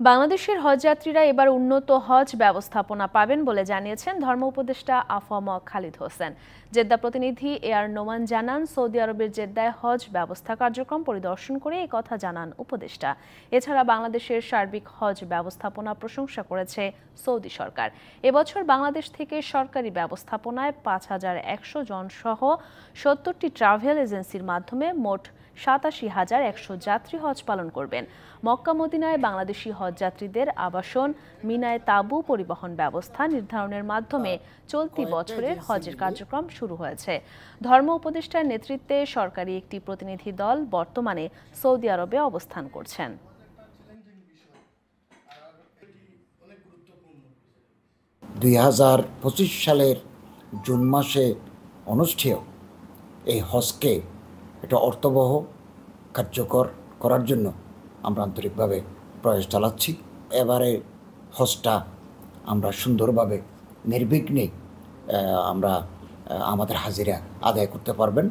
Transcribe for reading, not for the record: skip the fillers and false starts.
বাংলাদেশের হজযাত্রীরা এবার উন্নত হজ ব্যবস্থাপনা পাবেন বলে জানিয়েছেন ধর্ম উপদেষ্টা আফম খালিদ হোসেন। জেদ্দা প্রতিনিধি এআর নোমান জানান, সৌদি আরবের জেদ্দায় হজ ব্যবস্থা কার্যক্রম পরিদর্শন করে এই কথা জানান উপদেষ্টা। এছাড়া বাংলাদেশের সার্বিক হজ ব্যবস্থাপনা প্রশংসা করেছে সৌদি সরকার। এবছর বাংলাদেশ থেকে সরকারি ব্যবস্থাপনায় ৫,১০০ জন সহ ৭০টি ট্রাভেল এজেন্সির মাধ্যমে মোট ৮৭,১০০ যাত্রী হজ পালন করবেন। মক্কা মদিনায় বাংলাদেশি হজযাত্রীদের আবাসন, মিনায় তাঁবু পরিবহন ব্যবস্থা নির্ধারণের মাধ্যমে চলতি বছরের হজের কার্যক্রম শুরু হয়েছে। ধর্ম উপদেষ্টার নেতৃত্বে সরকারি একটি প্রতিনিধি দল বর্তমানে সৌদি আরবে অবস্থান করছেন। ২০২৫ সালের জুন মাসে অনুষ্ঠেয় এই হজকে এটা অর্থবহ কার্যকর করার জন্য আমরা আন্তরিকভাবে প্রয়াস চালাচ্ছি। এবারে হজটা আমরা সুন্দরভাবে নির্বিঘ্নে আমরা আমাদের হাজিরা আদায় করতে পারবেন।